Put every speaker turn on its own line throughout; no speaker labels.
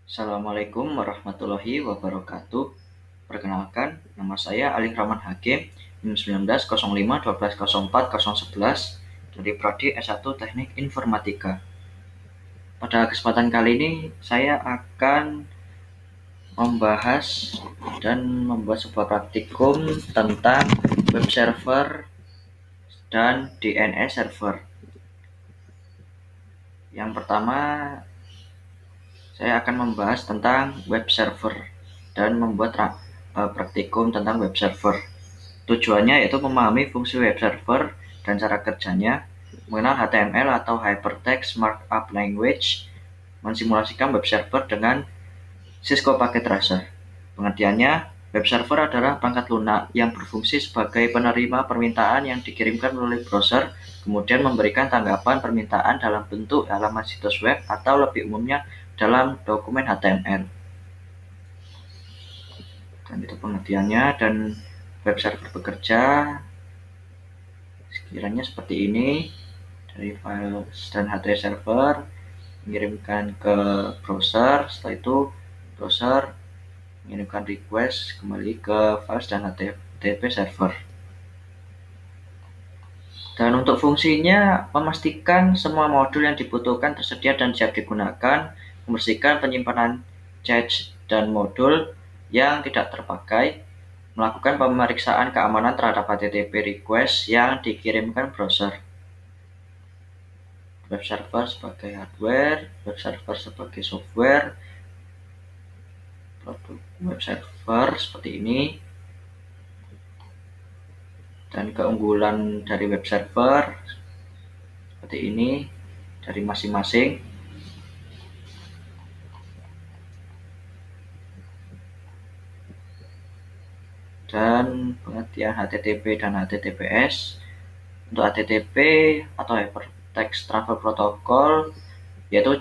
Assalamualaikum warahmatullahi wabarakatuh. Perkenalkan, nama saya Alif Rahman Hakim, NIM 1905 dari Prodi S1 Teknik Informatika. Pada kesempatan kali ini, saya akan membahas dan membuat sebuah praktikum tentang web server dan DNS server. Yang pertama, saya akan membahas tentang web server dan membuat praktikum tentang web server. Tujuannya yaitu memahami fungsi web server dan cara kerjanya, mengenal HTML atau Hypertext Markup Language, mensimulasikan web server dengan Cisco Packet Tracer. Pengertiannya, web server adalah perangkat lunak yang berfungsi sebagai penerima permintaan yang dikirimkan melalui browser, kemudian memberikan tanggapan permintaan dalam bentuk halaman situs web atau lebih umumnya dalam dokumen HTML. Dan itu pengertiannya, dan web server bekerja sekiranya seperti ini. Dari file dan HTTP server mengirimkan ke browser, setelah itu browser mengirimkan request kembali ke files dan HTTP server. Dan untuk fungsinya, memastikan semua modul yang dibutuhkan tersedia dan siap digunakan, membersihkan penyimpanan cache dan modul yang tidak terpakai, melakukan pemeriksaan keamanan terhadap HTTP request yang dikirimkan browser. Web server sebagai hardware, web server sebagai software, produk web server seperti ini, dan keunggulan dari web server seperti ini dari masing-masing. Dan pengertian HTTP dan HTTPS. Untuk HTTP atau Hypertext Transfer Protocol yaitu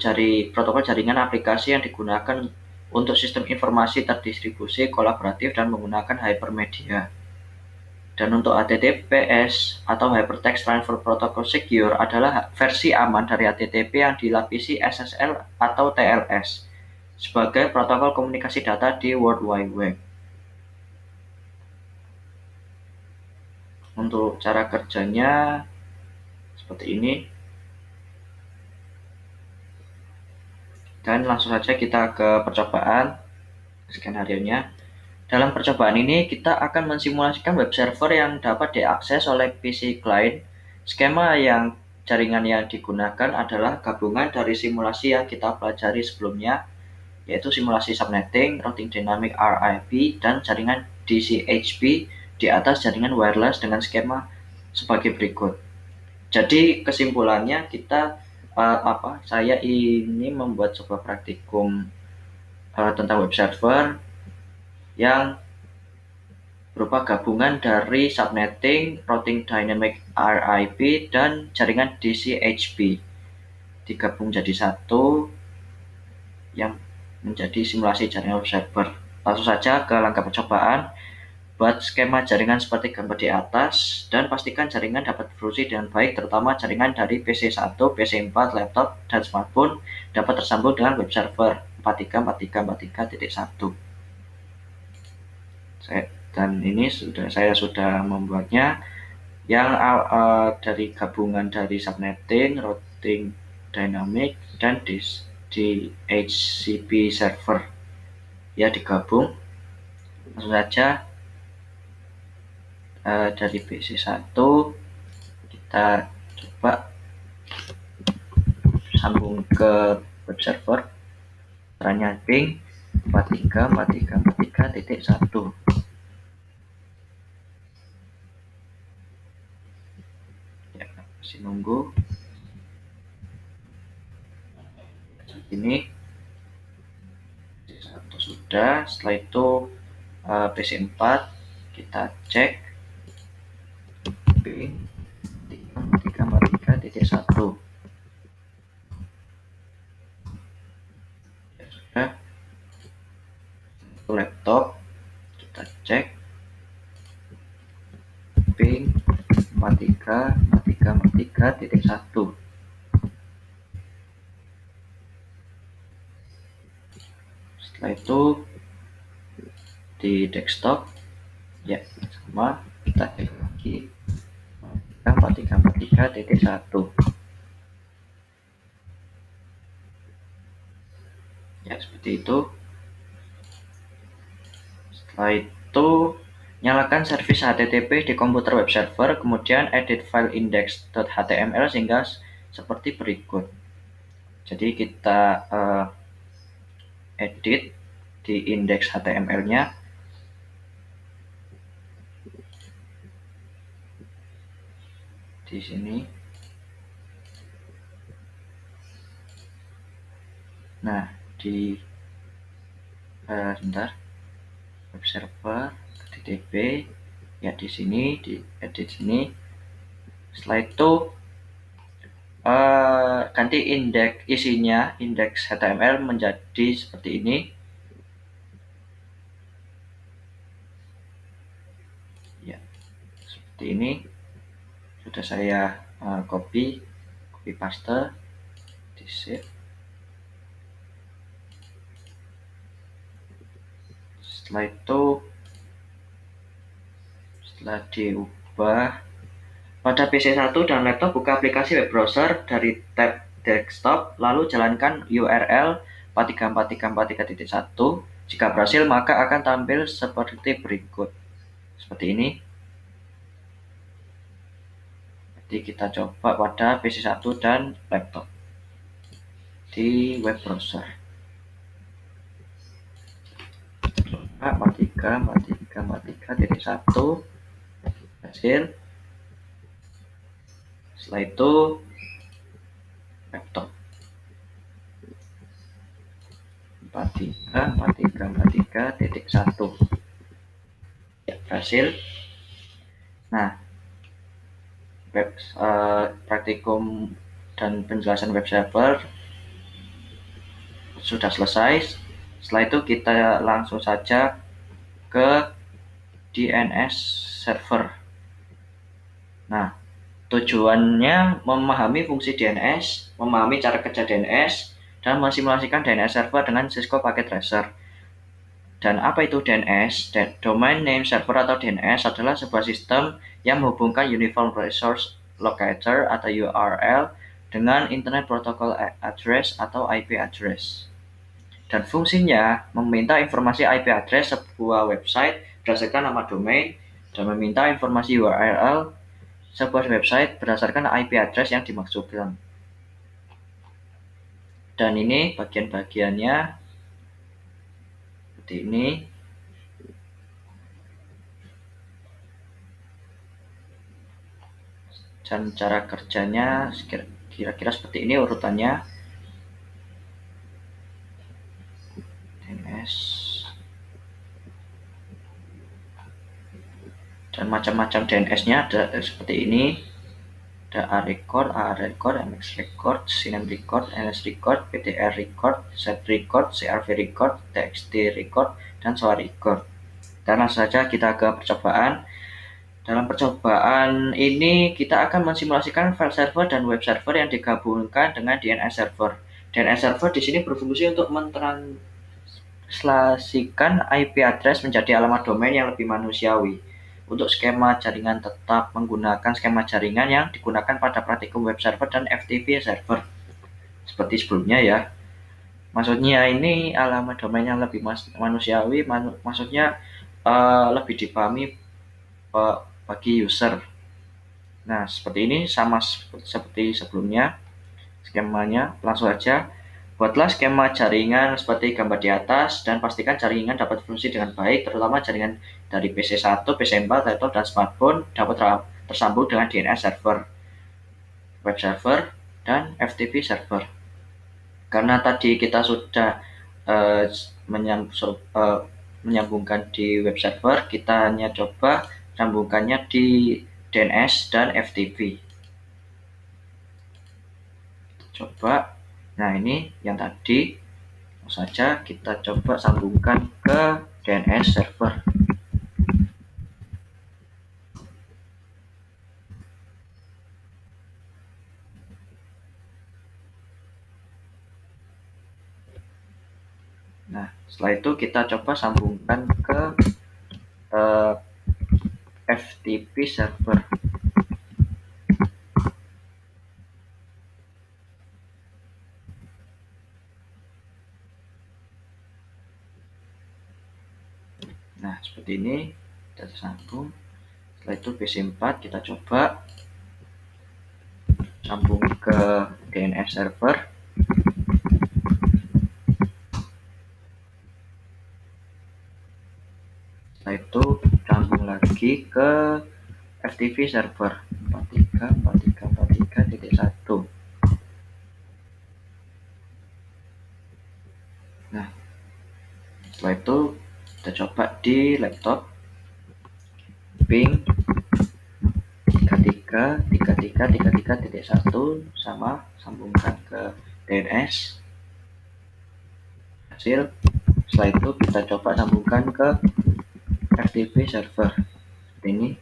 protokol jaringan aplikasi yang digunakan untuk sistem informasi terdistribusi, kolaboratif, dan menggunakan hypermedia. Dan untuk HTTPS atau Hypertext Transfer Protocol Secure adalah versi aman dari HTTP yang dilapisi SSL atau TLS sebagai protokol komunikasi data di World Wide Web. Untuk cara kerjanya seperti ini. Dan langsung saja kita ke percobaan skenario-nya. Dalam percobaan ini kita akan mensimulasikan web server yang dapat diakses oleh PC client. Skema jaringan yang digunakan adalah gabungan dari simulasi yang kita pelajari sebelumnya, yaitu simulasi subnetting, routing dynamic RIP, dan jaringan DCHP di atas jaringan wireless dengan skema sebagai berikut. Jadi kesimpulannya saya ini membuat sebuah praktikum tentang web server yang berupa gabungan dari subnetting, routing dynamic RIP, dan jaringan DCHP digabung jadi satu yang menjadi simulasi jaringan web server. Langsung saja ke langkah percobaan. Buat skema jaringan seperti gambar di atas dan pastikan jaringan dapat berfungsi dengan baik, terutama jaringan dari PC1, PC4, laptop, dan smartphone dapat tersambung dengan web server 434343.1. Dan ini saya sudah membuatnya yang dari gabungan dari subnetting, routing dynamic, dan DHCP server ya digabung. Langsung saja dari PC1 kita coba sambung ke web server. Caranya ping 434343.1. Ya, masih nunggu. Ini PC1 sudah. Setelah itu PC4 kita cek ping 4343.1. Ya sudah. Laptop kita cek ping 4343.1. Setelah itu di desktop ya sama, kita cek lagi 4343.1 ya, seperti itu. Setelah itu nyalakan servis HTTP di komputer web server, kemudian edit file index.html sehingga seperti berikut. Jadi kita edit di index HTML-nya. Di sini. Nah, di sebentar, web server HTTP ya, di sini di edit sini. Setelah itu ganti indeks, isinya indeks HTML menjadi seperti ini ya, seperti ini. Sudah saya copy paste, di save. Setelah itu setelah diubah, pada PC1 dan laptop buka aplikasi web browser dari tab desktop, lalu jalankan URL 434343.1. Jika berhasil, maka akan tampil seperti berikut. Seperti ini. Jadi kita coba pada PC1 dan laptop di web browser. 434343.1 hasil. Setelah itu laptop 434343.1 ya, berhasil. Nah, praktikum dan penjelasan web server sudah selesai. Setelah itu kita langsung saja ke DNS server. Nah, tujuannya memahami fungsi DNS, memahami cara kerja DNS, dan mensimulasikan DNS server dengan Cisco Packet Tracer. Dan apa itu DNS? Domain Name Server atau DNS adalah sebuah sistem yang menghubungkan Uniform Resource Locator atau URL dengan Internet Protocol Address atau IP address. Dan fungsinya meminta informasi IP address sebuah website berdasarkan nama domain dan meminta informasi URL sebuah website berdasarkan IP address yang dimaksudkan. Dan ini bagian-bagiannya seperti ini. Dan cara kerjanya kira-kira seperti ini urutannya. DNS dan macam-macam DNS-nya ada seperti ini. Ada A record, MX record, CNAME record, NS record, PTR record, Z record, CRV record, TXT record, dan SOA record. Dan langsung saja kita ke percobaan. Dalam percobaan ini kita akan mensimulasikan file server dan web server yang digabungkan dengan DNS server. DNS server di sini berfungsi untuk mentranslasikan IP address menjadi alamat domain yang lebih manusiawi. Untuk skema jaringan tetap menggunakan skema jaringan yang digunakan pada praktikum web server dan FTP server. Seperti sebelumnya ya. Maksudnya ini alamat domain yang lebih manusiawi, maksudnya lebih dipahami bagi user. Nah, seperti ini sama seperti sebelumnya. Skemanya langsung saja. Buatlah skema jaringan seperti gambar di atas dan pastikan jaringan dapat fungsi dengan baik, terutama jaringan dari PC1, PC4, laptop, dan smartphone dapat tersambung dengan DNS server, web server, dan FTP server. Karena tadi kita sudah menyambungkan di web server, kita hanya coba sambungkannya di DNS dan FTP. Coba, nah ini yang tadi saja kita coba sambungkan ke DNS server. Nah, setelah itu kita coba sambungkan ke FTP server. Nah, seperti ini kita tersambung. Setelah itu PC4 kita coba sambung ke DNS server. Setelah itu sambung lagi ke FTP server 43.43.43.1. Nah, setelah itu kita coba di laptop ping 33.33.33.1 sama sambungkan ke DNS. Hasil. Setelah itu kita coba sambungkan ke FTP server seperti ini.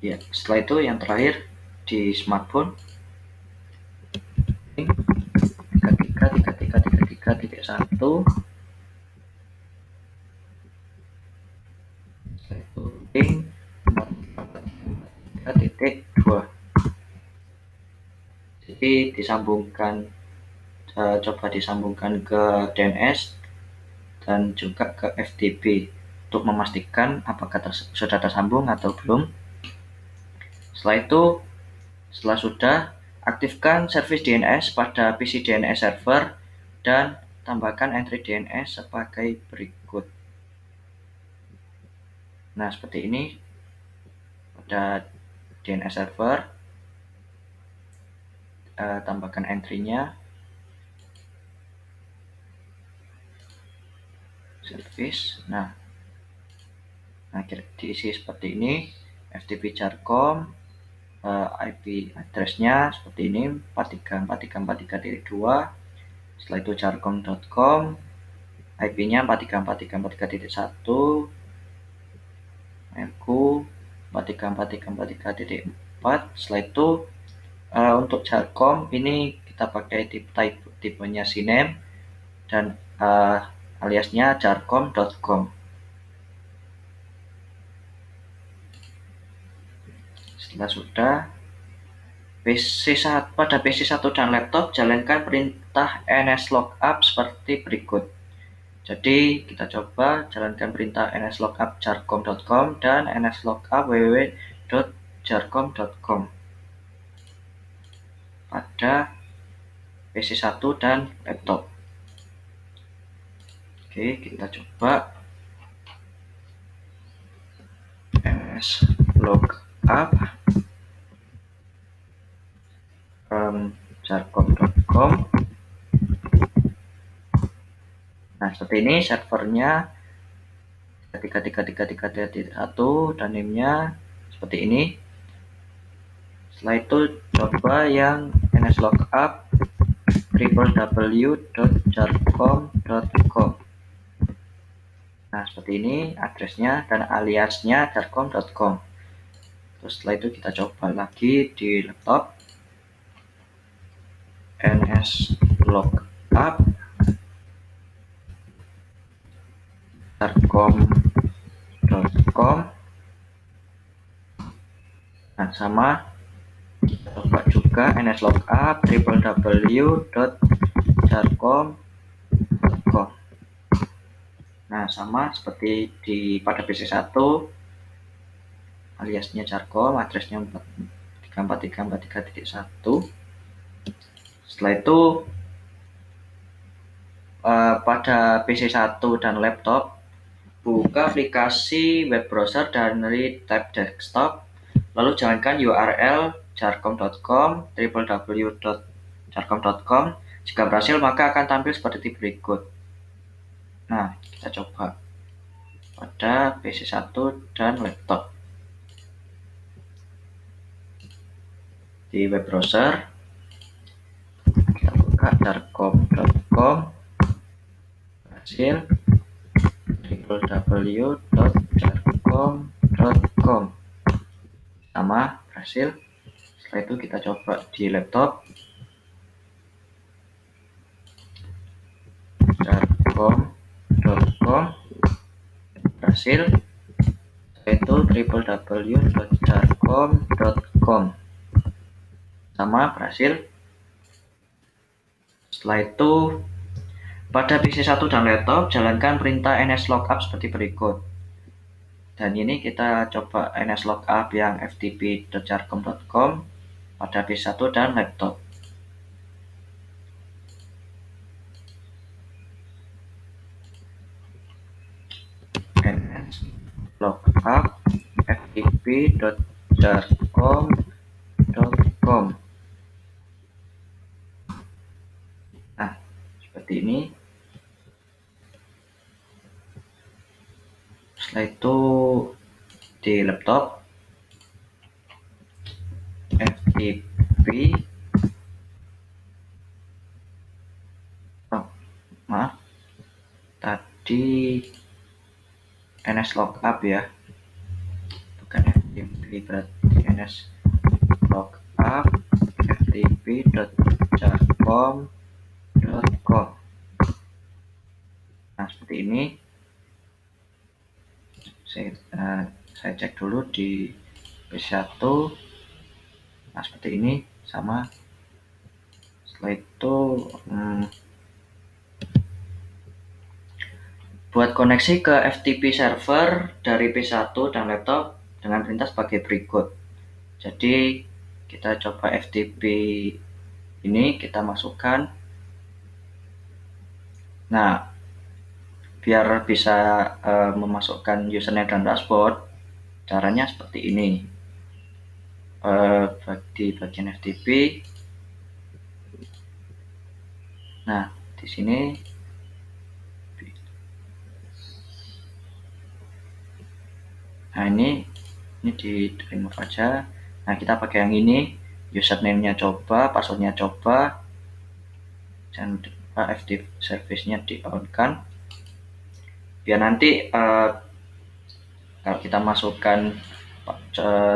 Ya, setelah itu yang terakhir di smartphone 33.33.33.1. Setelah itu ping 43.2. Jadi disambungkan, coba disambungkan ke DNS dan juga ke FTP untuk memastikan apakah sudah tersambung atau belum. Setelah itu, setelah sudah, aktifkan service DNS pada PC DNS server dan tambahkan entry DNS sebagai berikut. Nah, seperti ini pada DNS server, tambahkan entry-nya service. Nah, diisi seperti ini. FTP Jarcom, IP address-nya seperti ini 43.43.43.2. Setelah itu jarcom.com, IP-nya 43.43.43.1, merku 43.43.43.4. Setelah itu untuk Jarcom ini kita pakai tipenya CNAME dan aliasnya jarcom.com. Setelah sudah, pada PC1 dan laptop jalankan perintah nslookup seperti berikut. Jadi kita coba jalankan perintah nslookup jarcom.com dan nslookup www.jarcom.com pada PC1 dan laptop. Oke, kita coba nslookup jarcom.com. Nah, seperti ini servernya 33.33.33.1 dan name-nya seperti ini. Setelah itu coba yang nslookup www.jarcom.com. Nah, seperti ini addressnya dan aliasnya jarcom.com. Terus setelah itu kita coba lagi di laptop nslookup jarcom.com. Nah, sama kita coba juga nslookup www.jarcom.com. Nah, sama seperti pada PC1, aliasnya Jarcom, addressnya 43.43.43.1. Setelah itu pada PC1 dan laptop, buka aplikasi web browser dari tab desktop, lalu jalankan URL jarcom.com, www.jarcom.com. Jika berhasil, maka akan tampil seperti berikut. Nah, kita coba pada PC1 dan laptop. Di web browser, kita buka jarcom.com, hasil www.jarcom.com, sama berhasil. Setelah itu kita coba di laptop jarcom.com berhasil. Itu www.jarcom.com sama berhasil. Setelah itu pada PC1 dan laptop jalankan perintah nslookup seperti berikut. Dan ini kita coba nslookup yang ftp.jarcom.com pada PC1 dan laptop. nslookup ftp.jarcom.com. Nah, seperti ini. Setelah itu di laptop ftp tadi nslookup ya, bukan ftp, berarti nslookup ftp.jarcom.com. Nah, seperti ini. Saya cek dulu di PC1. Nah, seperti ini sama. Setelah itu buat koneksi ke FTP server dari PC1 dan laptop dengan perintah sebagai berikut. Jadi kita coba FTP ini kita masukkan. Nah, biar bisa memasukkan username dan password, caranya seperti ini. Di bagian FTP. Nah, di sini ini di remove aja. Nah, kita pakai yang ini, username-nya coba, password-nya coba, dan FTP service-nya di on kan. Biar nanti kalau kita masukkan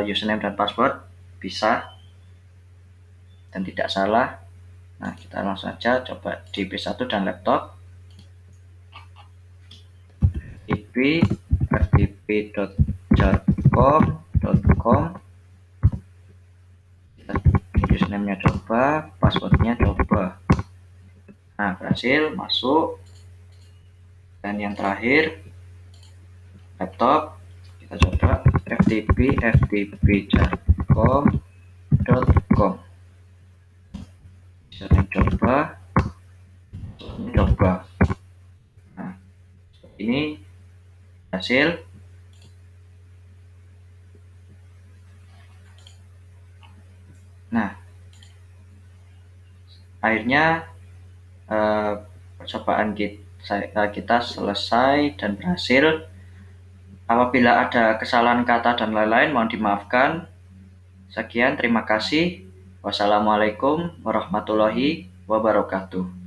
username dan password bisa dan tidak salah. Nah, kita langsung saja coba di PC1 dan laptop. ftp.jarcom.com. Username-nya coba, password-nya coba. Nah, berhasil masuk. Dan yang terakhir laptop, kita coba ftp.jarcom.com. Username coba, coba. Nah, ini hasil. Nah, akhirnya percobaan kita selesai dan berhasil. Apabila ada kesalahan kata dan lain-lain mohon dimaafkan. Sekian, terima kasih. Wassalamualaikum warahmatullahi wabarakatuh.